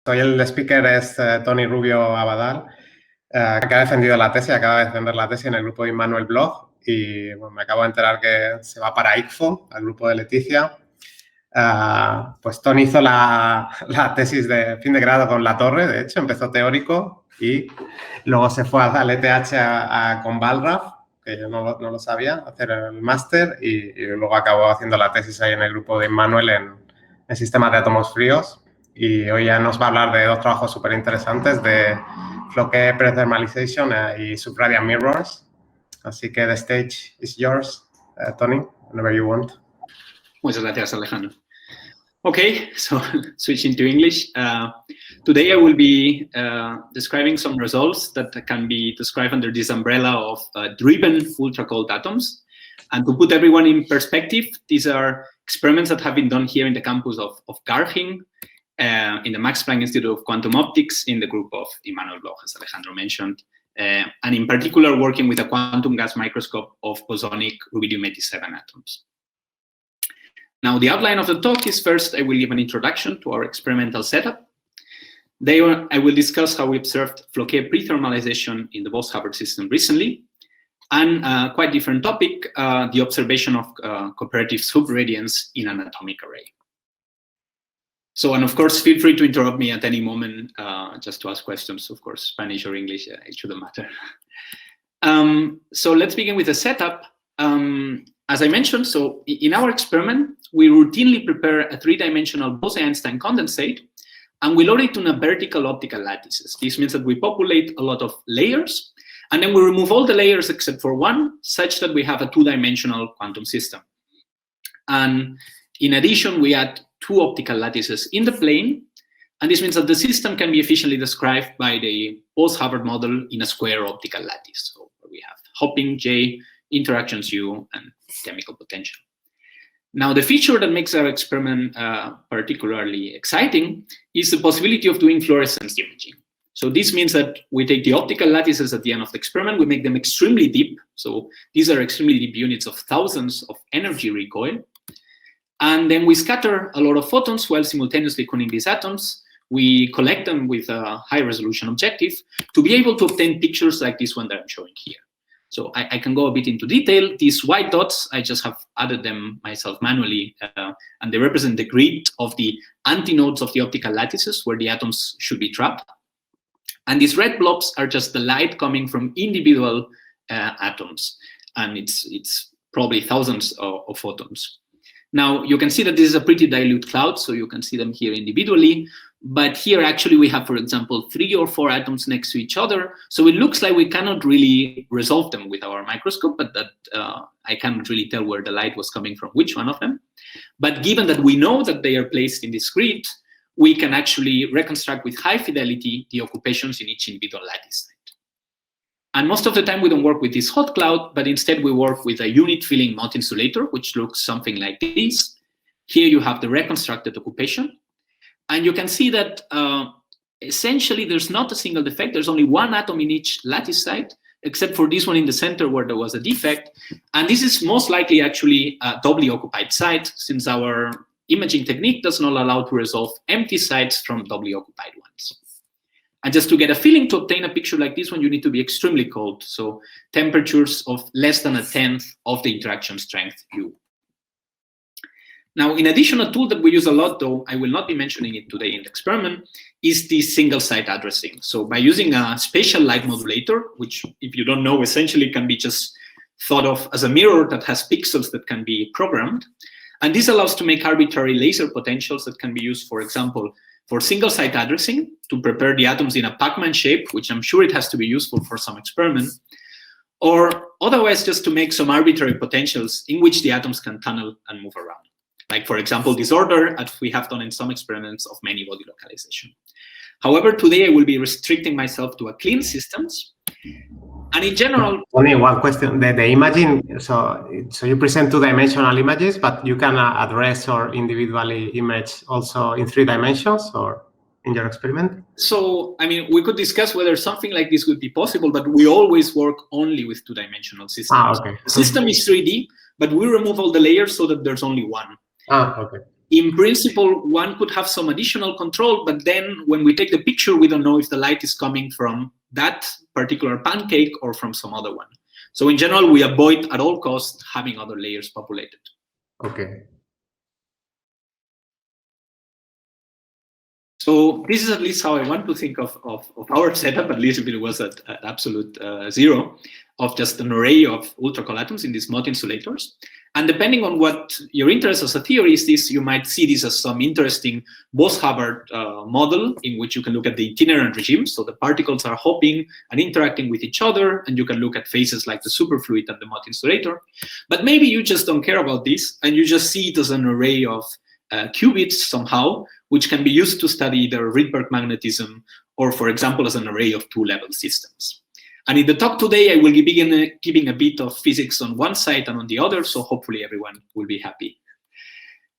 Hoy el speaker es Tony Rubio-Abadal, que ha defendido la tesis, acaba de defender la tesis en el grupo de Immanuel Bloch y bueno, me acabo de enterar que se va para IFF, al grupo de Leticia. Pues Tony hizo la tesis de fin de grado con La Torre, de hecho, empezó teórico y luego se fue al ETH con Balraf, que yo no lo sabía, a hacer el máster y luego acabó haciendo la tesis ahí en el grupo de Immanuel en sistemas de átomos fríos. Y hoy ya nos va a hablar de dos trabajos súper interesantes de lo que es prethermalization y subradiant mirrors. Así que the stage is yours, Tony, whenever you want. Muchas gracias, Alejandro. Okay, so switching to English. Today I will be describing some results that can be described under this umbrella of driven ultracold atoms. And to put everyone in perspective, these are experiments that have been done here in the campus of Garching, in the Max Planck Institute of Quantum Optics, in the group of Immanuel Bloch, as Alejandro mentioned, and in particular working with a quantum gas microscope of bosonic rubidium-87 atoms. Now, the outline of the talk is first I will give an introduction to our experimental setup. Then I will discuss how we observed Floquet prethermalization in the Bose-Hubbard system recently, and quite different topic, the observation of cooperative subradiance in an atomic array. So, and of course, feel free to interrupt me at any moment just to ask questions. Of course, Spanish or English, it shouldn't matter. So let's begin with the setup. As I mentioned, so in our experiment, we routinely prepare a three-dimensional Bose-Einstein condensate, and we load it on a vertical optical lattices. This means that we populate a lot of layers, and then we remove all the layers except for one, such that we have a two-dimensional quantum system. And in addition, we add two optical lattices in the plane, and this means that the system can be efficiently described by the Bose-Hubbard model in a square optical lattice. So we have hopping J, interactions U, and chemical potential. Now, the feature that makes our experiment particularly exciting is the possibility of doing fluorescence imaging. So this means that we take the optical lattices at the end of the experiment, we make them extremely deep. So these are extremely deep units of thousands of energy recoil. And then we scatter a lot of photons while simultaneously cooling these atoms. We collect them with a high-resolution objective to be able to obtain pictures like this one that I'm showing here. So I can go a bit into detail. These white dots, I just have added them myself manually, and they represent the grid of the antinodes of the optical lattices where the atoms should be trapped. And these red blobs are just the light coming from individual atoms, and it's probably thousands of photons. Now, you can see that this is a pretty dilute cloud, so you can see them here individually. But here, actually, we have, for example, 3 or 4 atoms next to each other. So it looks like we cannot really resolve them with our microscope, but that I cannot really tell where the light was coming from, which one of them. But given that we know that they are placed in this grid, we can actually reconstruct with high fidelity the occupations in each individual lattice site. And most of the time, we don't work with this hot cloud, but instead we work with a unit-filling Mott insulator, which looks something like this. Here you have the reconstructed occupation. And you can see that essentially there's not a single defect. There's only one atom in each lattice site, except for this one in the center where there was a defect. And this is most likely actually a doubly occupied site, since our imaging technique does not allow to resolve empty sites from doubly occupied ones. And just to get a feeling, to obtain a picture like this one, you need to be extremely cold. So temperatures of less than 1/10 of the interaction strength U. Now, in addition, a tool that we use a lot, though I will not be mentioning it today in the experiment, is the single site addressing. So by using a spatial light modulator, which, if you don't know, essentially can be just thought of as a mirror that has pixels that can be programmed. And this allows to make arbitrary laser potentials that can be used, for example, for single site addressing to prepare the atoms in a Pac-Man shape, which I'm sure it has to be useful for some experiment, or otherwise just to make some arbitrary potentials in which the atoms can tunnel and move around. Like, for example, disorder, as we have done in some experiments of many body localization. However, today I will be restricting myself to a clean systems. And in general... Only one question. The imaging, so you present two-dimensional images, but you can address or individually image also in 3 dimensions, or in your experiment? So, I mean, we could discuss whether something like this would be possible, but we always work only with two-dimensional systems. Okay. The system is 3D, but we remove all the layers so that there's only one. Okay. in principle, one could have some additional control, but then when we take the picture, we don't know if the light is coming from that particular pancake or from some other one. So in general, we avoid at all costs having other layers populated. Okay. So this is at least how I want to think of our setup, at least if it was at absolute zero, of just an array of ultracold atoms in these mode insulators. And depending on what your interest as a theorist is, you might see this as some interesting Bose-Hubbard model in which you can look at the itinerant regime. So the particles are hopping and interacting with each other, and you can look at phases like the superfluid and the mode insulator. But maybe you just don't care about this, and you just see it as an array of qubits somehow, which can be used to study either Rydberg magnetism or, for example, as an array of two-level systems. And in the talk today, I will be giving a bit of physics on one side and on the other, so hopefully everyone will be happy.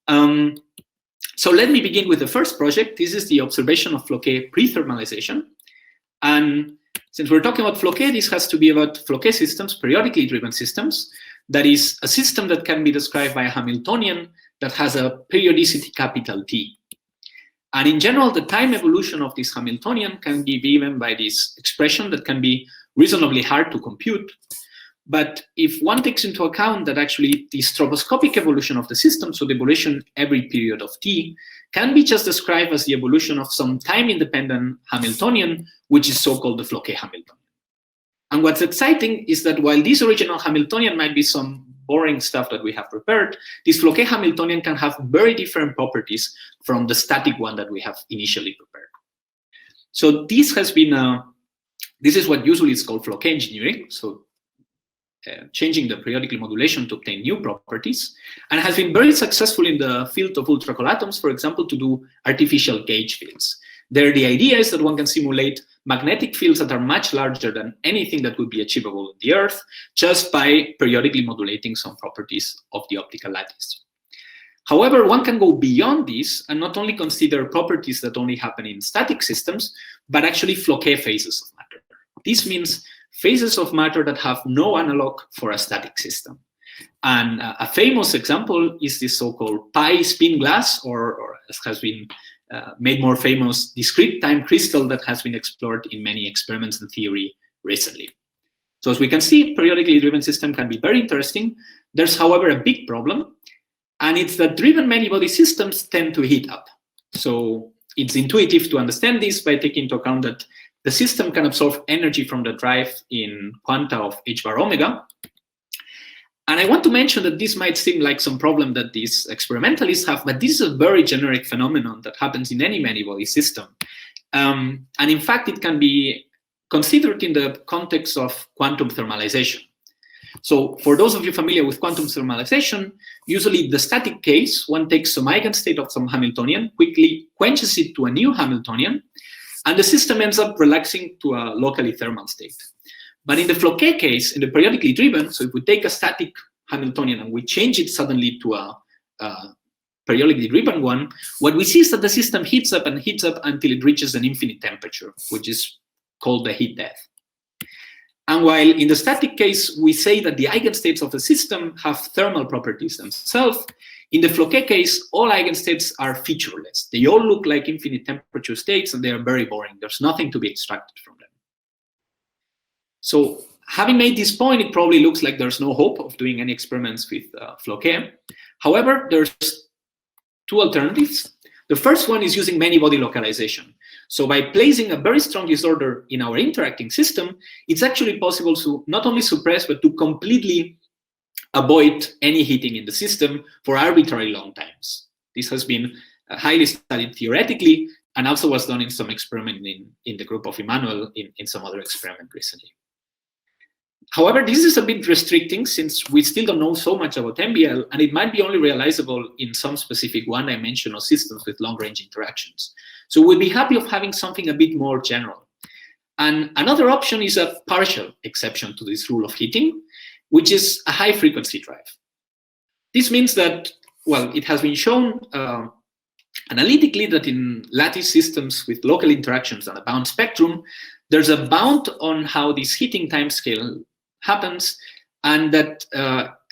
So let me begin with the first project. This is the observation of Floquet prethermalization. And since we're talking about Floquet, this has to be about Floquet systems, periodically driven systems. That is a system that can be described by a Hamiltonian that has a periodicity capital T. And in general, the time evolution of this Hamiltonian can be given by this expression that can be reasonably hard to compute. But if one takes into account that actually the stroboscopic evolution of the system, so the evolution every period of T, can be just described as the evolution of some time-independent Hamiltonian, which is so-called the Floquet Hamiltonian. And what's exciting is that while this original Hamiltonian might be some boring stuff that we have prepared, this Floquet Hamiltonian can have very different properties from the static one that we have initially prepared. So this has been, this is what usually is called Floquet engineering, so changing the periodical modulation to obtain new properties, and has been very successful in the field of ultracold atoms, for example, to do artificial gauge fields. There, the idea is that one can simulate magnetic fields that are much larger than anything that would be achievable on the Earth, just by periodically modulating some properties of the optical lattice. However, one can go beyond this and not only consider properties that only happen in static systems, but actually Floquet phases of matter. This means phases of matter that have no analog for a static system. And a famous example is this so-called pi spin glass, or as has been made more famous, discrete time crystal that has been explored in many experiments and theory recently. So as we can see, periodically driven system can be very interesting. There's, however, a big problem, and it's that driven many-body systems tend to heat up. So it's intuitive to understand this by taking into account that the system can absorb energy from the drive in quanta of h bar omega. And I want to mention that this might seem like some problem that these experimentalists have, but this is a very generic phenomenon that happens in any many-body system. And in fact, it can be considered in the context of quantum thermalization. So for those of you familiar with quantum thermalization, usually the static case, one takes some eigenstate of some Hamiltonian, quickly quenches it to a new Hamiltonian, and the system ends up relaxing to a locally thermal state. But in the Floquet case, in the periodically driven, so if we take a static Hamiltonian and we change it suddenly to a periodically driven one, what we see is that the system heats up and heats up until it reaches an infinite temperature, which is called the heat death. And while in the static case, we say that the eigenstates of the system have thermal properties themselves, in the Floquet case, all eigenstates are featureless. They all look like infinite temperature states, and they are very boring. There's nothing to be extracted from them. So having made this point, it probably looks like there's no hope of doing any experiments with Floquet. However, there's two alternatives. The first one is using many-body localization. So by placing a very strong disorder in our interacting system, it's actually possible to not only suppress, but to completely avoid any heating in the system for arbitrarily long times. This has been highly studied theoretically, and also was done in some experiment in the group of Immanuel in some other experiment recently. However, this is a bit restricting since we still don't know so much about MBL, and it might be only realizable in some specific one-dimensional systems with long-range interactions. So we'll be happy of having something a bit more general. And another option is a partial exception to this rule of heating, which is a high-frequency drive. This means that, well, it has been shown analytically that in lattice systems with local interactions and a bound spectrum, there's a bound on how this heating timescale happens, and that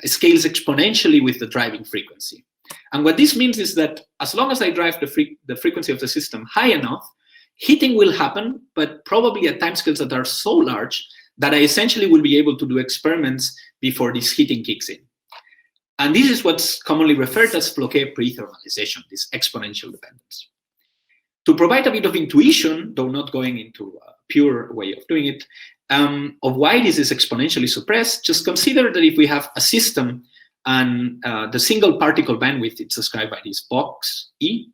scales exponentially with the driving frequency. And what this means is that as long as I drive the frequency of the system high enough, heating will happen, but probably at timescales that are so large that I essentially will be able to do experiments before this heating kicks in. And this is what's commonly referred as Bloch prethermalization, this exponential dependence. To provide a bit of intuition, though not going into a pure way of doing it, of why this is exponentially suppressed, just consider that if we have a system and the single particle bandwidth is described by this box E,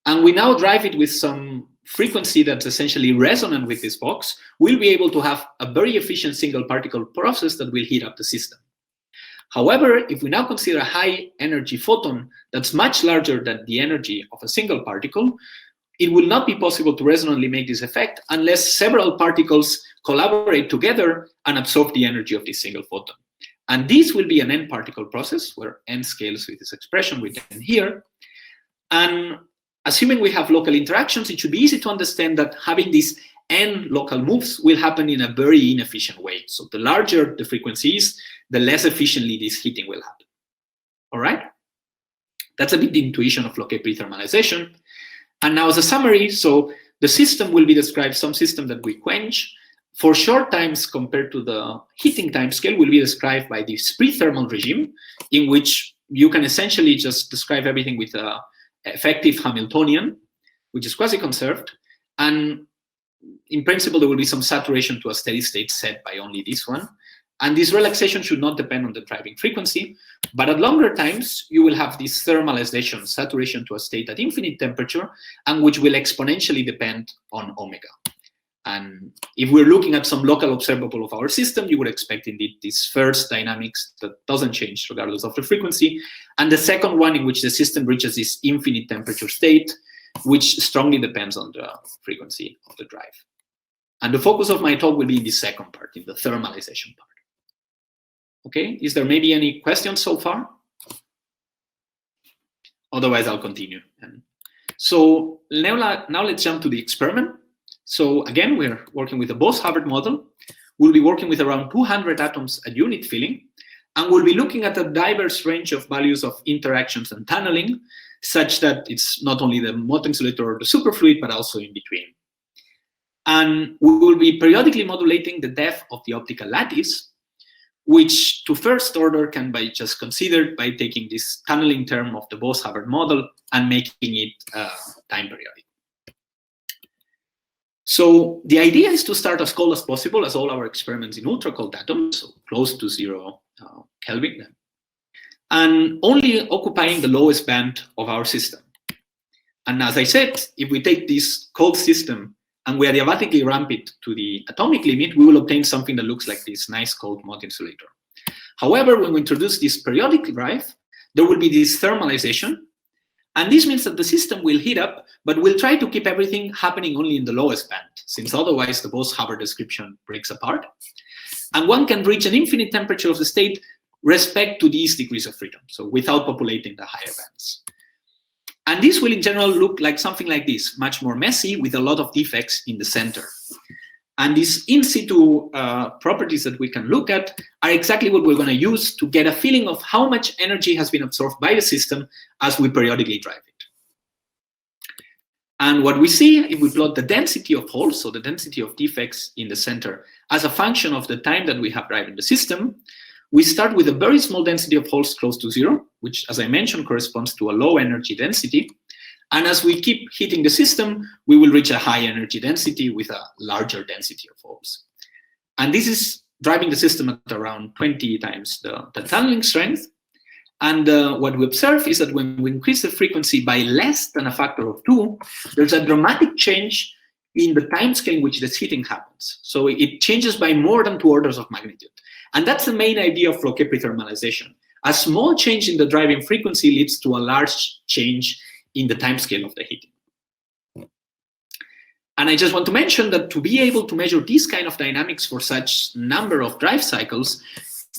and we now drive it with some frequency that's essentially resonant with this box, we'll be able to have a very efficient single particle process that will heat up the system. However, if we now consider a high energy photon that's much larger than the energy of a single particle, it will not be possible to resonantly make this effect unless several particles collaborate together and absorb the energy of this single photon. And this will be an n particle process where n scales with this expression with n here. And assuming we have local interactions, it should be easy to understand that having these n local moves will happen in a very inefficient way. So the larger the frequency is, the less efficiently this heating will happen. All right? That's a bit the intuition of Bloch prethermalization. And now as a summary, so the system will be described, some system that we quench, for short times compared to the heating time scale will be described by this pre-thermal regime, in which you can essentially just describe everything with an effective Hamiltonian, which is quasi-conserved. And in principle, there will be some saturation to a steady state set by only this one. And this relaxation should not depend on the driving frequency. But at longer times, you will have this thermalization, saturation to a state at infinite temperature, and which will exponentially depend on omega. And if we're looking at some local observable of our system, you would expect indeed this first dynamics that doesn't change regardless of the frequency, and the second one in which the system reaches this infinite temperature state, which strongly depends on the frequency of the drive. And the focus of my talk will be in the second part, in the thermalization part. Okay, is there maybe any questions so far? Otherwise, I'll continue. So now let's jump to the experiment. So again, we're working with the Bose-Hubbard model. We'll be working with around 200 atoms at unit filling, and we'll be looking at a diverse range of values of interactions and tunneling, such that it's not only the Mott insulator or the superfluid, but also in between. And we will be periodically modulating the depth of the optical lattice, which to first order can be just considered by taking this tunneling term of the Bose-Hubbard model and making it time periodic. So the idea is to start as cold as possible, as all our experiments in ultracold atoms, so close to 0 Kelvin, and only occupying the lowest band of our system. And as I said, if we take this cold system and we adiabatically ramp it to the atomic limit, we will obtain something that looks like this nice cold Mott insulator. However, when we introduce this periodic drive, there will be this thermalization. And this means that the system will heat up, but we'll try to keep everything happening only in the lowest band, since otherwise the Bose-Hubbard description breaks apart. And one can reach an infinite temperature of the state respect to these degrees of freedom, so without populating the higher bands. And this will in general look like something like this, much more messy with a lot of defects in the center. And these in situ properties that we can look at are exactly what we're going to use to get a feeling of how much energy has been absorbed by the system as we periodically drive it. And what we see, if we plot the density of holes, so the density of defects in the center, as a function of the time that we have driving the system, we start with a very small density of holes close to 0, which, as I mentioned, corresponds to a low energy density. And as we keep heating the system, we will reach a high energy density with a larger density of holes. And this is driving the system at around 20 times the tunneling strength. And what we observe is that when we increase the frequency by less than a factor of 2, there's a dramatic change in the time scale in which this heating happens. So it changes by more than 2 orders of magnitude. And that's the main idea of Bloch prethermalization. A small change in the driving frequency leads to a large change in the time scale of the heating. And I just want to mention that to be able to measure these kind of dynamics for such number of drive cycles,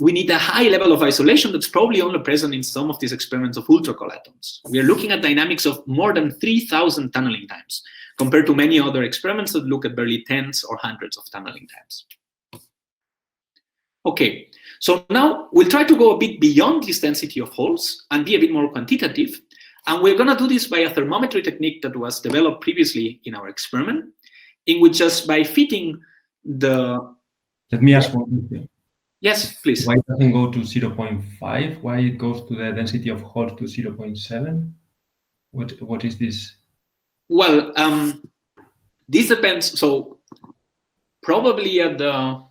we need a high level of isolation that's probably only present in some of these experiments of ultracold atoms. We are looking at dynamics of more than 3,000 tunneling times, compared to many other experiments that look at barely tens or hundreds of tunneling times. Okay, so now we'll try to go a bit beyond this density of holes and be a bit more quantitative. And we're going to do this by a thermometry technique that was developed previously in our experiment, in which just by fitting the... Let me ask one thing. Yes, please. Why it doesn't go to 0.5? Why it goes to the density of holes to 0.7? What is this? Well, this depends. So probably at the...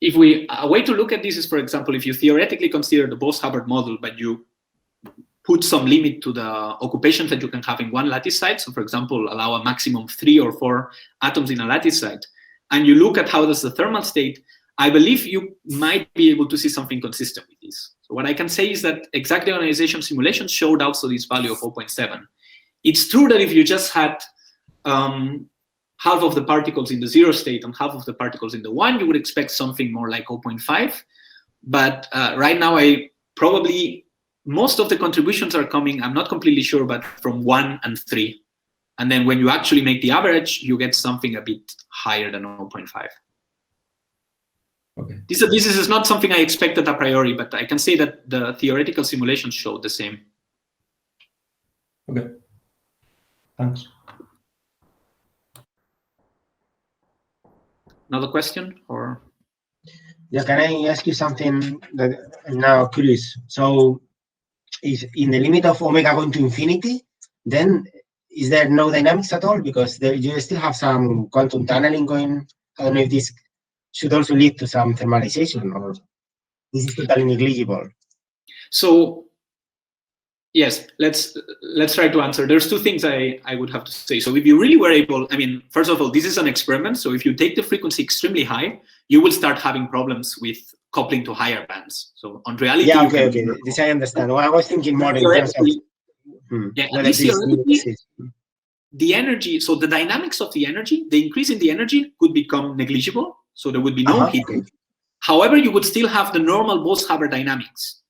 a way to look at this is, for example, if you theoretically consider the Bose-Hubbard model, but you put some limit to the occupations that you can have in one lattice site. So for example, allow a maximum of 3 or 4 atoms in a lattice site. And you look at how does the thermal state, I believe you might be able to see something consistent with this. So what I can say is that exact ionization simulations showed also this value of 0.7. It's true that if you just had half of the particles in the 0 state and half of the particles in the 1, you would expect something more like 0.5. But right now, most of the contributions are coming, I'm not completely sure, but from 1 and 3. And then when you actually make the average, you get something a bit higher than 0.5. Okay. This is not something I expected a priori, but I can say that the theoretical simulations showed the same. Okay. Thanks. Another question, or? Yeah, can I ask you something that I'm now curious? So if in the limit of omega going to infinity, then is there no dynamics at all? Because you still have some quantum tunneling going. I don't know if this should also lead to some thermalization, or this is totally negligible. So yes, let's try to answer. There's 2 things I would have to say. So if you really were able, I mean, first of all, this is an experiment. So if you take the frequency extremely high, you will start having problems with coupling to higher bands. So on reality, yeah, okay. This I understand. Well, I was thinking more in terms of the energy. So the dynamics of the energy, the increase in the energy could become negligible. So there would be no heat. Okay. However, you would still have the normal Bose-Hubbard dynamics.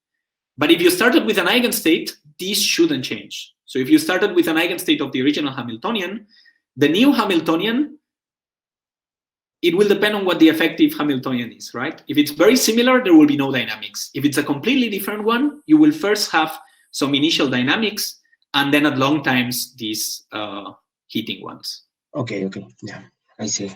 But if you started with an eigenstate, these shouldn't change. So if you started with an eigenstate of the original Hamiltonian, the new Hamiltonian, it will depend on what the effective Hamiltonian is, right? If it's very similar, there will be no dynamics. If it's a completely different one, you will first have some initial dynamics, and then at long times, these heating ones. Okay, yeah, I see.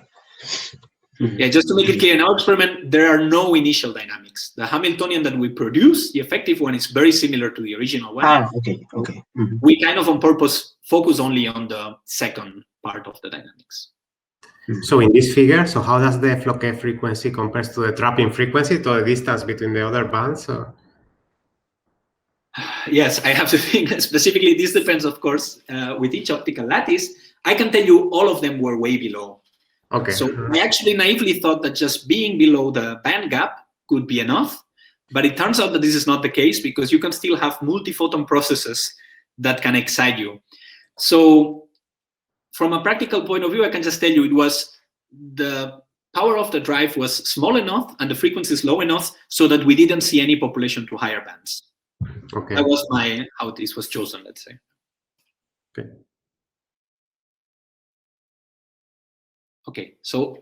Yeah, just to make it clear, in our experiment, there are no initial dynamics. The Hamiltonian that we produce, the effective one, is very similar to the original one. Okay. We kind of on purpose focus only on the second part of the dynamics. So in this figure, so how does the Floquet frequency compare to the trapping frequency, to the distance between the other bands? Or? Yes, I have to think specifically. This depends, of course, with each optical lattice. I can tell you all of them were way below. Okay. So I actually naively thought that just being below the band gap could be enough, but it turns out that this is not the case, because you can still have multiphoton processes that can excite you. So from a practical point of view, I can just tell you it was the power of the drive was small enough and the frequency is low enough so that we didn't see any population to higher bands. Okay. That was how this was chosen, let's say. Okay. Okay, so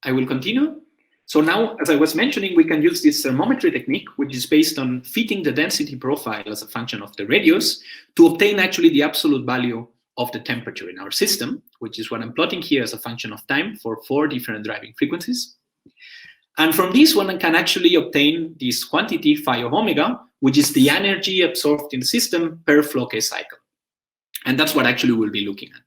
I will continue. So now, as I was mentioning, we can use this thermometry technique, which is based on fitting the density profile as a function of the radius to obtain actually the absolute value of the temperature in our system, which is what I'm plotting here as a function of time for 4 different driving frequencies. And from this one, I can actually obtain this quantity phi of omega, which is the energy absorbed in the system per Floquet cycle. And that's what actually we'll be looking at.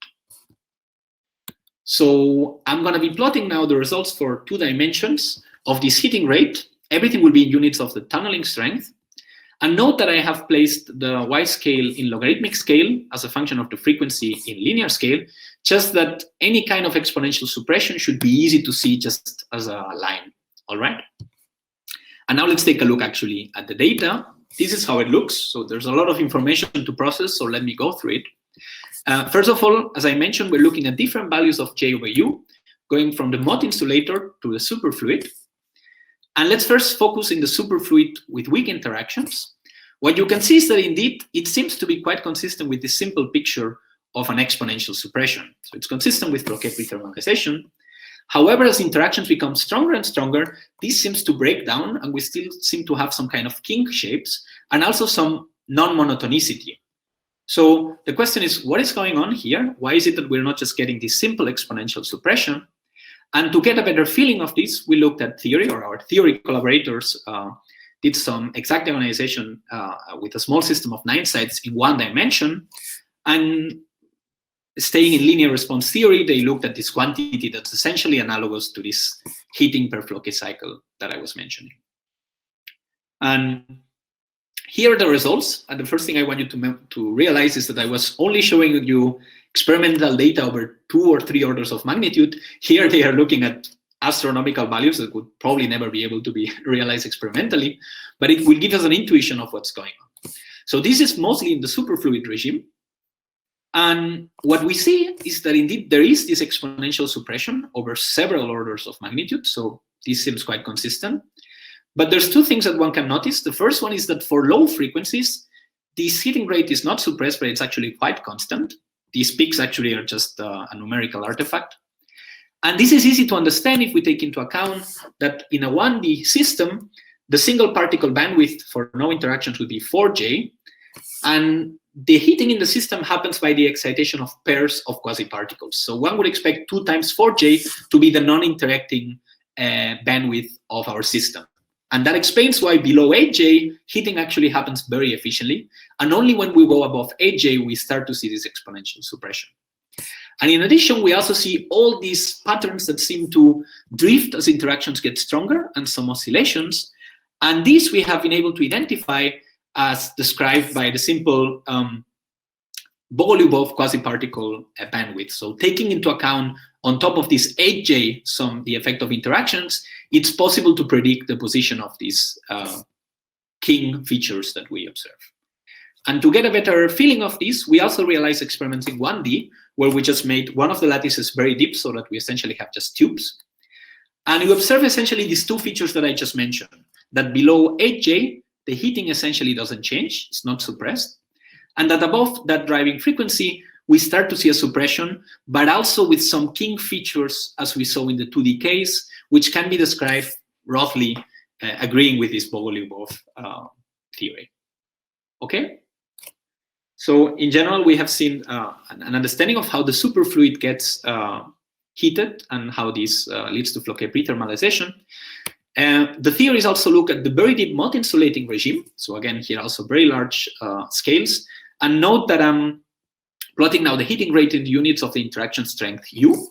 So I'm going to be plotting now the results for 2 dimensions of this heating rate. Everything will be in units of the tunneling strength. And note that I have placed the y scale in logarithmic scale as a function of the frequency in linear scale, just that any kind of exponential suppression should be easy to see just as a line. All right? And now let's take a look actually at the data. This is how it looks. So there's a lot of information to process, so let me go through it. First of all, as I mentioned, we're looking at different values of J over U, going from the Mott insulator to the superfluid. And let's first focus in the superfluid with weak interactions. What you can see is that indeed, it seems to be quite consistent with this simple picture of an exponential suppression. So it's consistent with Floquet prethermalization. However, as interactions become stronger and stronger, this seems to break down, and we still seem to have some kind of kink shapes and also some non-monotonicity. So the question is, what is going on here? Why is it that we're not just getting this simple exponential suppression? And to get a better feeling of this, we looked at theory, or our theory collaborators did some exact diagonalization with a small system of 9 sites in 1 dimension. And staying in linear response theory, they looked at this quantity that's essentially analogous to this heating per Floquet cycle that I was mentioning. And here are the results. And the first thing I want you to realize is that I was only showing you experimental data over 2 or 3 orders of magnitude. Here they are looking at astronomical values that would probably never be able to be realized experimentally, but it will give us an intuition of what's going on. So this is mostly in the superfluid regime. And what we see is that indeed there is this exponential suppression over several orders of magnitude. So this seems quite consistent. But there's 2 things that one can notice. The first one is that for low frequencies, this heating rate is not suppressed, but it's actually quite constant. These peaks actually are just a numerical artifact. And this is easy to understand if we take into account that in a 1D system, the single particle bandwidth for no interactions would be 4J. And the heating in the system happens by the excitation of pairs of quasi-particles. So one would expect 2 times 4J to be the non-interacting bandwidth of our system. And that explains why below 8J, heating actually happens very efficiently. And only when we go above 8J, we start to see this exponential suppression. And in addition, we also see all these patterns that seem to drift as interactions get stronger and some oscillations. And these we have been able to identify as described by the simple Bogoliubov quasi-particle bandwidth. So taking into account on top of this 8J the effect of interactions, it's possible to predict the position of these king features that we observe. And to get a better feeling of this, we also realized experiments in 1D, where we just made one of the lattices very deep so that we essentially have just tubes. And you observe essentially these 2 features that I just mentioned, that below 8J, the heating essentially doesn't change, it's not suppressed. And that above that driving frequency, we start to see a suppression, but also with some king features, as we saw in the 2D case, which can be described roughly agreeing with this Bogoliubov theory. Okay? So in general, we have seen an understanding of how the superfluid gets heated and how this leads to Floquet prethermalization. The theories also look at the very deep multi-insulating regime. So again, here also very large scales. And note that I'm plotting now the heating rate in the units of the interaction strength U.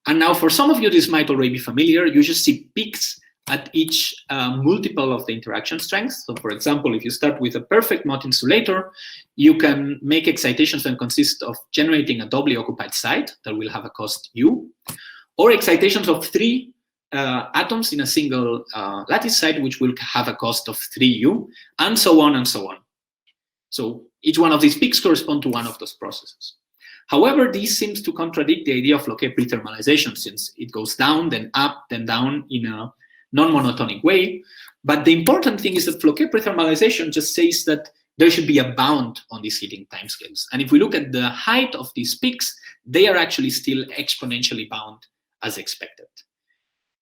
And now for some of you, this might already be familiar. You just see peaks at each multiple of the interaction strength. So for example, if you start with a perfect Mott insulator, you can make excitations that consist of generating a doubly occupied site that will have a cost U, or excitations of 3 atoms in a single lattice site, which will have a cost of 3U, and so on and so on. So each one of these peaks correspond to one of those processes. However, this seems to contradict the idea of Floquet prethermalization, since it goes down, then up, then down in a non-monotonic way. But the important thing is that Floquet prethermalization just says that there should be a bound on these heating timescales. And if we look at the height of these peaks, they are actually still exponentially bound as expected.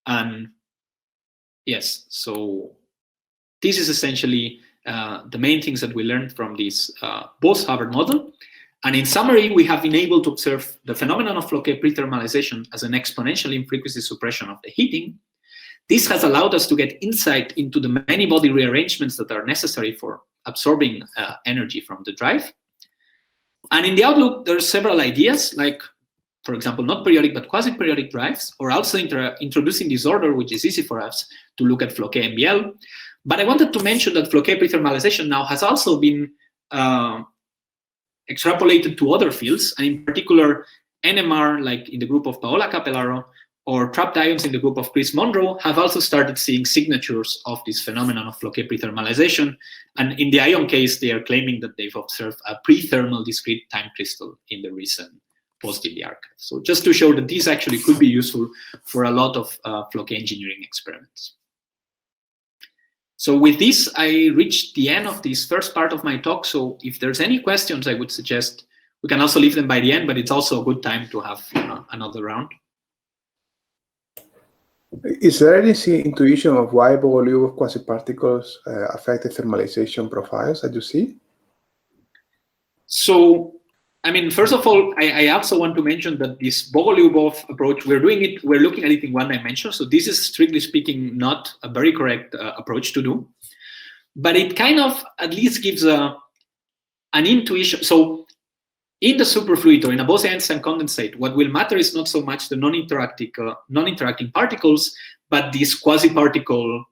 And yes, so this is essentially the main things that we learned from this Bose-Hubbard model. And in summary, we have been able to observe the phenomenon of Floquet prethermalization as an exponential in frequency suppression of the heating. This has allowed us to get insight into the many body rearrangements that are necessary for absorbing energy from the drive. And in the outlook, there are several ideas, like, for example, not periodic but quasi-periodic drives, or also introducing disorder, which is easy for us to look at Floquet MBL. But I wanted to mention that Floquet prethermalization now has also been extrapolated to other fields, and in particular, NMR, like in the group of Paola Capellaro, or trapped ions in the group of Chris Monroe, have also started seeing signatures of this phenomenon of Floquet prethermalization. And in the ion case, they are claiming that they've observed a pre-thermal discrete time crystal in the recent post-DB archive. So just to show that these actually could be useful for a lot of Floquet engineering experiments. So with this, I reached the end of this first part of my talk. So if there's any questions, I would suggest we can also leave them by the end, but it's also a good time to have another round. Is there any intuition of why volume of quasiparticles affect the thermalization profiles that you see? So, I mean, first of all, I also want to mention that this Bogoliubov approach, we're looking at it in one dimension. So this is, strictly speaking, not a very correct approach to do. But it kind of at least gives an intuition. So in the superfluid or in a Bose-Einstein condensate, what will matter is not so much the non-interacting particles, but these quasi-particles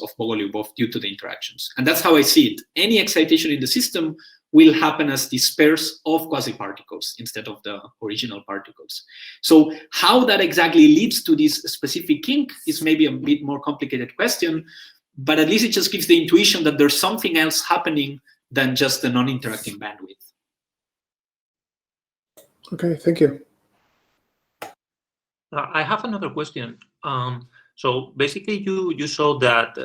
of Bogoliubov due to the interactions. And that's how I see it. Any excitation in the system will happen as these pairs of quasi-particles instead of the original particles. So how that exactly leads to this specific kink is maybe a bit more complicated question, but at least it just gives the intuition that there's something else happening than just the non-interacting bandwidth. Okay, thank you. I have another question. So basically, you showed that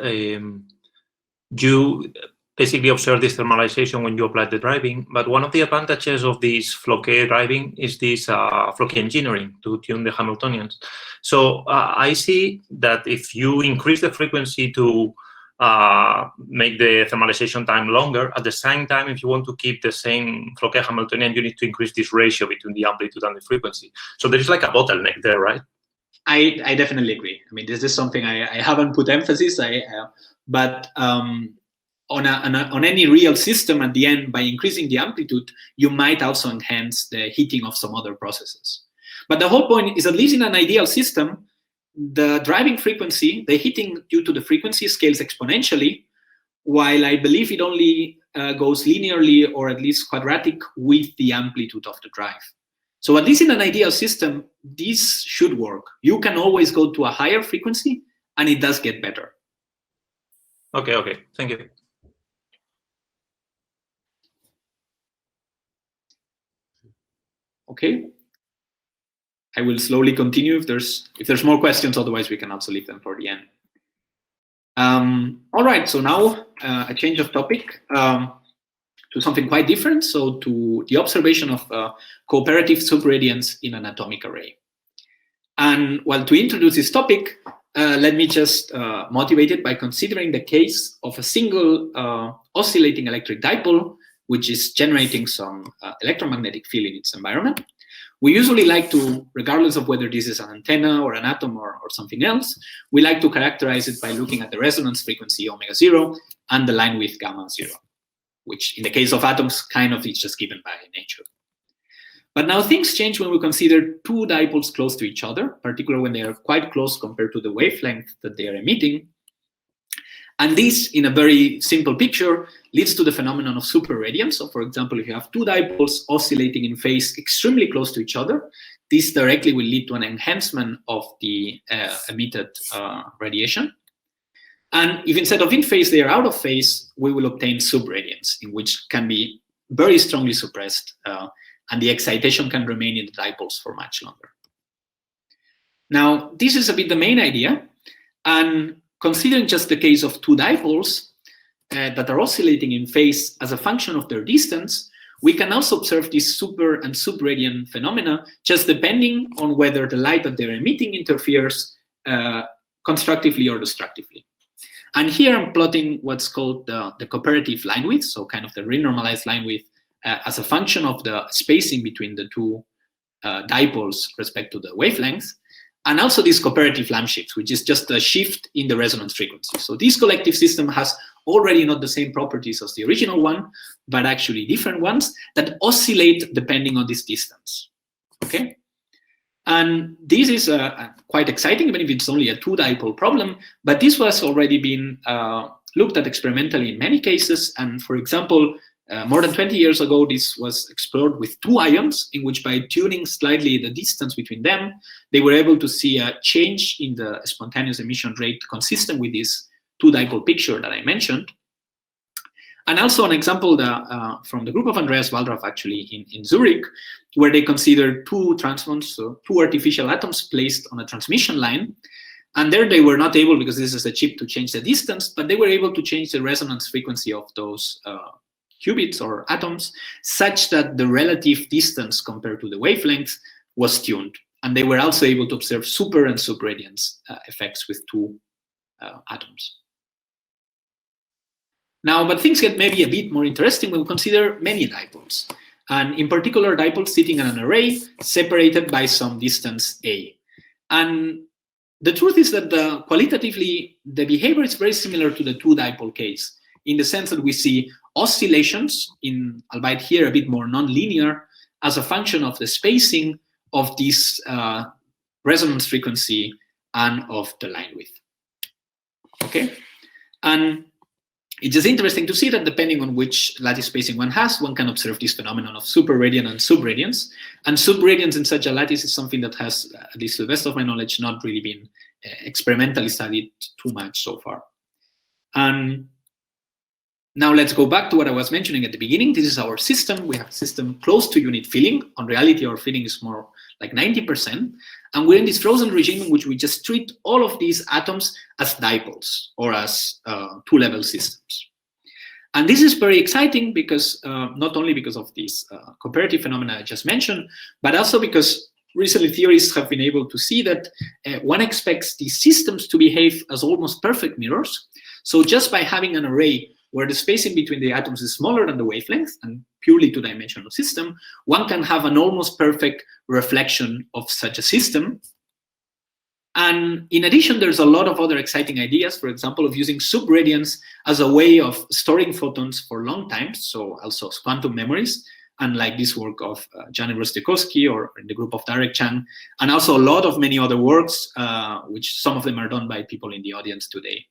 you basically observe this thermalization when you apply the driving, but one of the advantages of this Floquet driving is this Floquet engineering to tune the Hamiltonians. So I see that if you increase the frequency to make the thermalization time longer, at the same time, if you want to keep the same Floquet Hamiltonian, you need to increase this ratio between the amplitude and the frequency. So there is like a bottleneck there, right? I definitely agree. I mean, this is something I haven't put emphasis, but on any real system, at the end, by increasing the amplitude, you might also enhance the heating of some other processes. But the whole point is, at least in an ideal system, the driving frequency, the heating due to the frequency scales exponentially, while I believe it only goes linearly or at least quadratic with the amplitude of the drive. So at least in an ideal system, this should work. You can always go to a higher frequency, and it does get better. Okay, thank you. Okay. I will slowly continue if there's more questions. Otherwise, we can also leave them for the end. All right. So now a change of topic to something quite different. So to the observation of cooperative subradiance in an atomic array. And well, to introduce this topic, let me just motivate it by considering the case of a single oscillating electric dipole, which is generating some electromagnetic field in its environment. We usually like to, regardless of whether this is an antenna or an atom or something else, we like to characterize it by looking at the resonance frequency omega0 and the line width gamma 0, which in the case of atoms kind of is just given by nature. But now things change when we consider two dipoles close to each other, particularly when they are quite close compared to the wavelength that they are emitting. And this, in a very simple picture, leads to the phenomenon of superradiance. So for example, if you have two dipoles oscillating in phase extremely close to each other, this directly will lead to an enhancement of the emitted radiation. And if instead of in phase, they are out of phase, we will obtain subradiance, in which can be very strongly suppressed, and the excitation can remain in the dipoles for much longer. Now, this is a bit the main idea. And considering just the case of two dipoles that are oscillating in phase as a function of their distance, we can also observe these super and subradiant phenomena, just depending on whether the light that they're emitting interferes constructively or destructively. And here I'm plotting what's called the cooperative line width, so kind of the renormalized line width as a function of the spacing between the two dipoles respect to the wavelength. And also this cooperative lamp shift, which is just a shift in the resonance frequency. So this collective system has already not the same properties as the original one, but actually different ones that oscillate depending on this distance. Okay? And this is quite exciting, even if it's only a two-dipole problem, but this was already been looked at experimentally in many cases. And for example, more than 20 years ago, this was explored with two ions, in which by tuning slightly the distance between them, they were able to see a change in the spontaneous emission rate consistent with this two-dipole picture that I mentioned. And also an example from the group of Andreas Waldraff, actually, in Zurich, where they considered two transons, so two artificial atoms placed on a transmission line. And there they were not able, because this is a chip, to change the distance, but they were able to change the resonance frequency of those qubits or atoms such that the relative distance compared to the wavelength was tuned. And they were also able to observe super and subradiance effects with 2 atoms. Now, but things get maybe a bit more interesting when we consider many dipoles, and in particular dipoles sitting in an array separated by some distance a. And the truth is that qualitatively, the behavior is very similar to the 2-dipole case, in the sense that we see oscillations, albeit here a bit more nonlinear, as a function of the spacing of this resonance frequency and of the line width. Okay, and it's just interesting to see that depending on which lattice spacing one has, one can observe this phenomenon of superradiance and subradiance. And subradiance in such a lattice is something that has, at least to the best of my knowledge, not really been experimentally studied too much so far. And now let's go back to what I was mentioning at the beginning. This is our system. We have a system close to unit filling. On reality, our filling is more like 90%. And we're in this frozen regime in which we just treat all of these atoms as dipoles or as 2-level systems. And this is very exciting because not only because of these cooperative phenomena I just mentioned, but also because recently theorists have been able to see that one expects these systems to behave as almost perfect mirrors. So just by having an array where the spacing between the atoms is smaller than the wavelength and purely 2-dimensional system, one can have an almost perfect reflection of such a system. And in addition, there's a lot of other exciting ideas, for example, of using subradiance as a way of storing photons for long times, so also quantum memories, unlike this work of Jan Rostykowski or in the group of Derek Chan, and also a lot of many other works, which some of them are done by people in the audience today.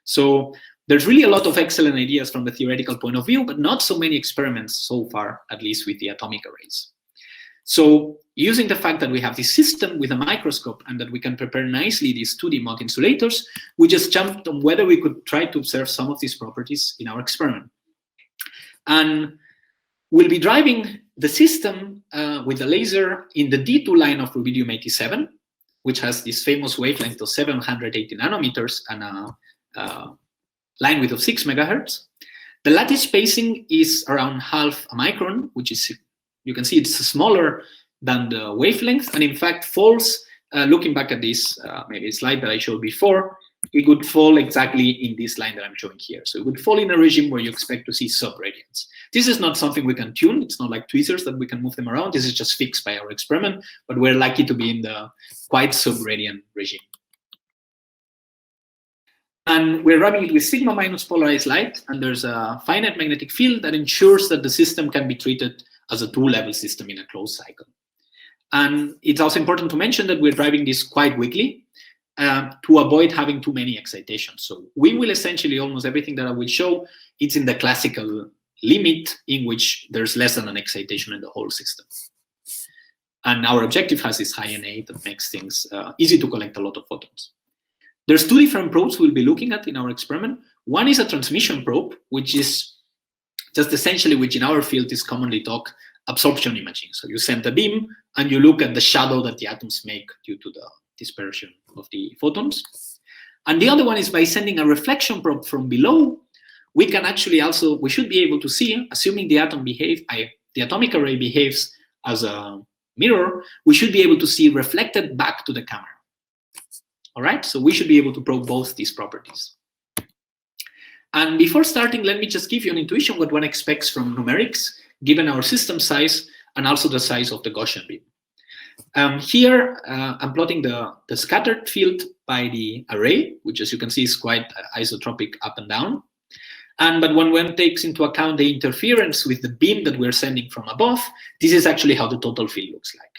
So there's really a lot of excellent ideas from the theoretical point of view, but not so many experiments so far, at least with the atomic arrays. So using the fact that we have this system with a microscope and that we can prepare nicely these 2D Mott insulators, we just jumped on whether we could try to observe some of these properties in our experiment. And we'll be driving the system with a laser in the D2 line of rubidium-87, which has this famous wavelength of 780 nanometers and a line width of 6 megahertz. The lattice spacing is around half a micron, which is, you can see it's smaller than the wavelength, and in fact falls, looking back at this maybe slide that I showed before, it would fall exactly in this line that I'm showing here. So it would fall in a regime where you expect to see subradiance. This is not something we can tune. It's not like tweezers that we can move them around. This is just fixed by our experiment, but we're lucky to be in the quite subradiant regime. And we're rubbing it with sigma minus polarized light, and there's a finite magnetic field that ensures that the system can be treated as a 2-level system in a closed cycle. And it's also important to mention that we're driving this quite weakly to avoid having too many excitations. So we will essentially, almost everything that I will show, it's in the classical limit in which there's less than an excitation in the whole system. And our objective has this high NA that makes things easy to collect a lot of photons. There's 2 different probes we'll be looking at in our experiment. One is a transmission probe, which is just essentially, which in our field is commonly called absorption imaging. So you send a beam and you look at the shadow that the atoms make due to the dispersion of the photons. And the other one is by sending a reflection probe from below, we can actually also, we should be able to see, assuming the atomic array behaves as a mirror, we should be able to see reflected back to the camera. All right, so we should be able to probe both these properties. And before starting, let me just give you an intuition what one expects from numerics, given our system size and also the size of the Gaussian beam. Here, I'm plotting the scattered field by the array, which as you can see is quite isotropic up and down. But when one takes into account the interference with the beam that we're sending from above, this is actually how the total field looks like.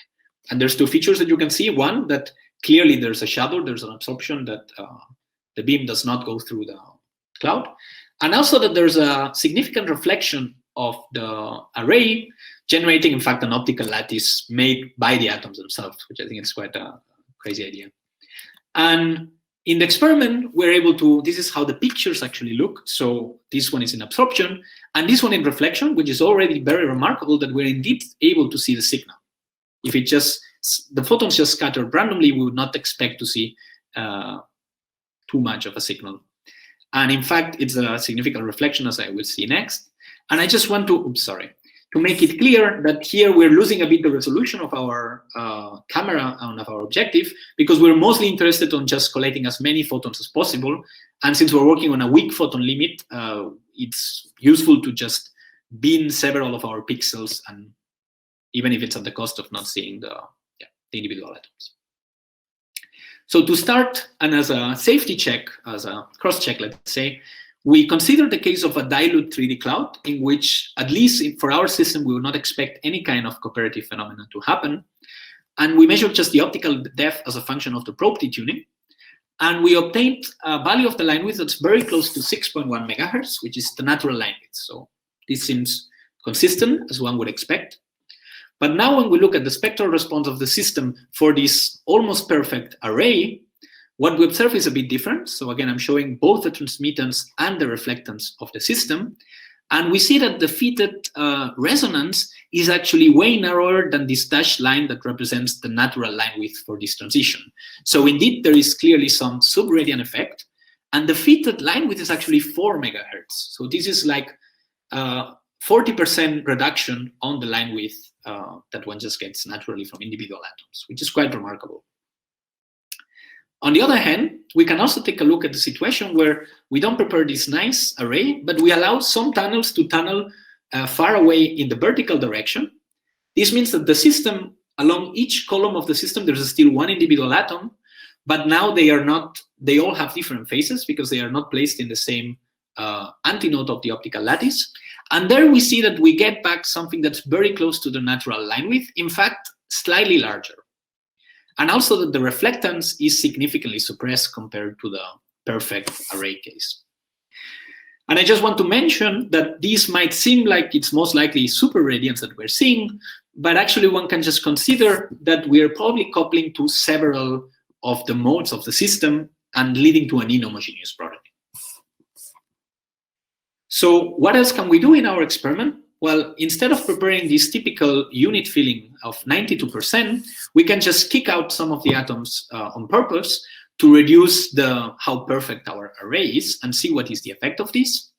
And there's 2 features that you can see. One, that clearly there's a shadow, there's an absorption that the beam does not go through the cloud. And also that there's a significant reflection of the array, generating, in fact, an optical lattice made by the atoms themselves, which I think is quite a crazy idea. And in the experiment, we're able to, this is how the pictures actually look. So this one is in absorption, and this one in reflection, which is already very remarkable that we're indeed able to see the signal. If it just, the photons just scattered randomly, we would not expect to see too much of a signal. And in fact, it's a significant reflection, as I will see next. And I just want to, to make it clear that here we're losing a bit the resolution of our camera and of our objective, because we're mostly interested on just collecting as many photons as possible. And since we're working on a weak photon limit, it's useful to just bin several of our pixels, and even if it's at the cost of not seeing the individual atoms. So to start, and as a safety check, as a cross-check, let's say, we consider the case of a dilute 3D cloud, in which, at least for our system, we would not expect any kind of cooperative phenomena to happen. And we measure just the optical depth as a function of the probe detuning. And we obtained a value of the line width that's very close to 6.1 megahertz, which is the natural line width. So this seems consistent, as one would expect. But now when we look at the spectral response of the system for this almost perfect array, what we observe is a bit different. So again, I'm showing both the transmittance and the reflectance of the system. And we see that the fitted resonance is actually way narrower than this dashed line that represents the natural line width for this transition. So indeed, there is clearly some subradian effect. And the fitted line width is actually 4 megahertz. So this is like 40% reduction on the line width that one just gets naturally from individual atoms, which is quite remarkable. On the other hand, we can also take a look at the situation where we don't prepare this nice array, but we allow some tunnels to tunnel far away in the vertical direction. This means that the system, along each column of the system, there's still one individual atom, but now they all have different phases because they are not placed in the same antinode of the optical lattice. And there we see that we get back something that's very close to the natural line width, in fact, slightly larger. And also that the reflectance is significantly suppressed compared to the perfect array case. And I just want to mention that this might seem like it's most likely super radiance that we're seeing, but actually one can just consider that we're probably coupling to several of the modes of the system and leading to an inhomogeneous product. So what else can we do in our experiment? Well, instead of preparing this typical unit filling of 92%, we can just kick out some of the atoms on purpose to reduce how perfect our array is and see what is the effect of this.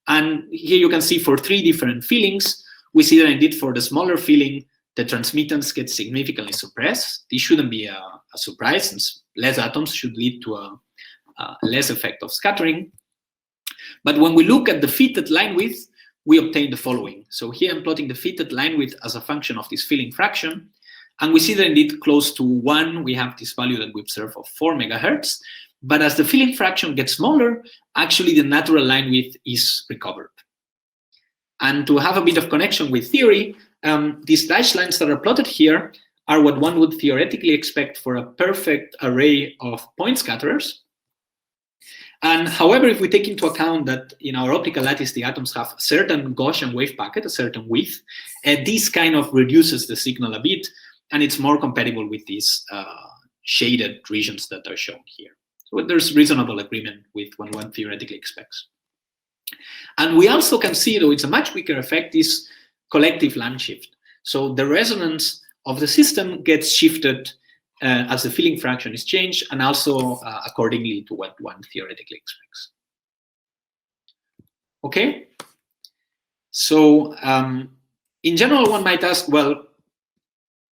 And here you can see for 3 different fillings, we see that indeed for the smaller filling, the transmittance gets significantly suppressed. This shouldn't be a surprise, since less atoms should lead to a less effect of scattering. But when we look at the fitted line width, we obtain the following. So here I'm plotting the fitted line width as a function of this filling fraction. And we see that indeed close to 1, we have this value that we observe of 4 megahertz. But as the filling fraction gets smaller, actually the natural line width is recovered. And to have a bit of connection with theory, these dashed lines that are plotted here are what one would theoretically expect for a perfect array of point scatterers. And however, if we take into account that in our optical lattice, the atoms have a certain Gaussian wave packet, a certain width, this kind of reduces the signal a bit, and it's more compatible with these shaded regions that are shown here. So there's reasonable agreement with what one theoretically expects. And we also can see, though it's a much weaker effect, this collective lamp shift. So the resonance of the system gets shifted as the filling fraction is changed, and also accordingly to what one theoretically expects. Okay, so in general, one might ask, well,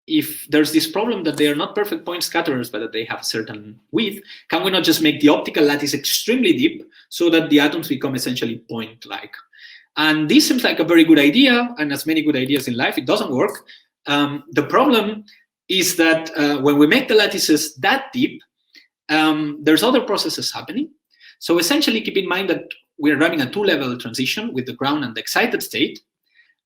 if there's this problem that they are not perfect point scatterers, but that they have a certain width, can we not just make the optical lattice extremely deep so that the atoms become essentially point-like? And this seems like a very good idea, and as many good ideas in life, it doesn't work. The problem is that when we make the lattices that deep, there's other processes happening. So essentially, keep in mind that we're running a 2-level transition with the ground and the excited state.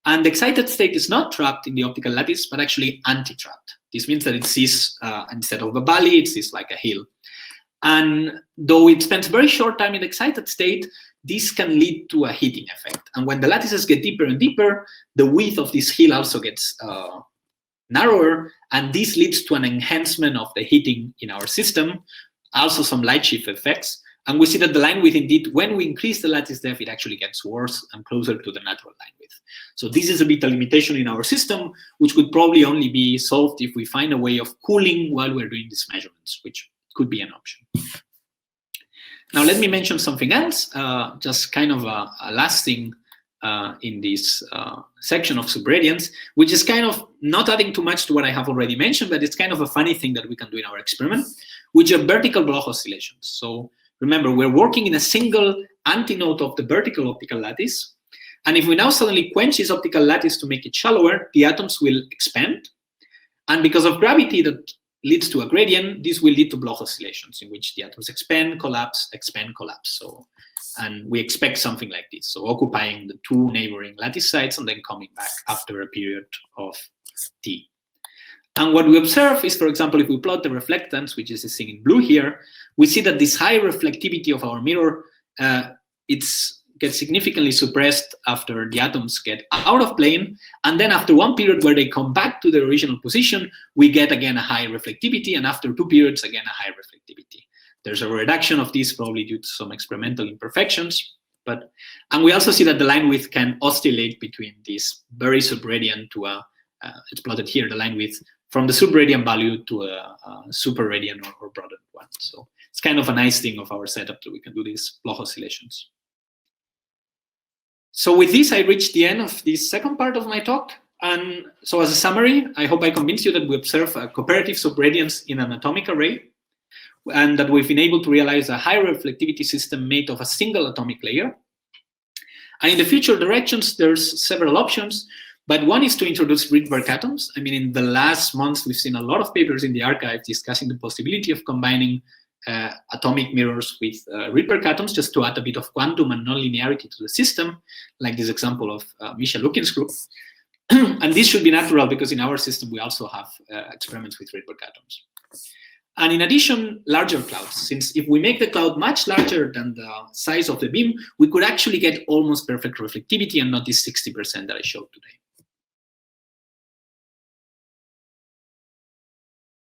And the excited state is not trapped in the optical lattice, but actually anti-trapped. This means that it sees, instead of a valley, it sees like a hill. And though it spends very short time in the excited state, this can lead to a heating effect. And when the lattices get deeper and deeper, the width of this hill also gets narrower, and this leads to an enhancement of the heating in our system, also some light shift effects. And we see that the line width, indeed, when we increase the lattice depth, it actually gets worse and closer to the natural line width. So this is a bit a limitation in our system, which could probably only be solved if we find a way of cooling while we're doing these measurements, which could be an option. Now, let me mention something else, just kind of a lasting in this section of subradiance, which is kind of not adding too much to what I have already mentioned, but it's kind of a funny thing that we can do in our experiment, which are vertical Bloch oscillations. So remember, we're working in a single antinode of the vertical optical lattice. And if we now suddenly quench this optical lattice to make it shallower, the atoms will expand. And because of gravity that leads to a gradient, this will lead to Bloch oscillations in which the atoms expand, collapse, expand, collapse. So, and we expect something like this. So occupying the two neighboring lattice sites and then coming back after a period of t. And what we observe is, for example, if we plot the reflectance, which is this thing in blue here, we see that this high reflectivity of our mirror, gets significantly suppressed after the atoms get out of plane. And then after one period where they come back to their original position, we get again a high reflectivity. And after 2 periods, again, a high reflectivity. There's a reduction of this probably due to some experimental imperfections. And we also see that the line width can oscillate between this very subradian to it's plotted here, the line width from the subradian value to a superradian or broadened one. So it's kind of a nice thing of our setup that we can do these Bloch oscillations. So with this, I reached the end of this second part of my talk. And so as a summary, I hope I convinced you that we observe a cooperative subradiance in an atomic array, and that we've been able to realize a high reflectivity system made of a single atomic layer. And in the future directions, there's several options, but one is to introduce Rydberg atoms. I mean, in the last months, we've seen a lot of papers in the archive discussing the possibility of combining atomic mirrors with Rydberg atoms, just to add a bit of quantum and nonlinearity to the system, like this example of Misha Lukin's group. And this should be natural because in our system, we also have experiments with Rydberg atoms. And in addition, larger clouds, since if we make the cloud much larger than the size of the beam, we could actually get almost perfect reflectivity and not this 60% that I showed today.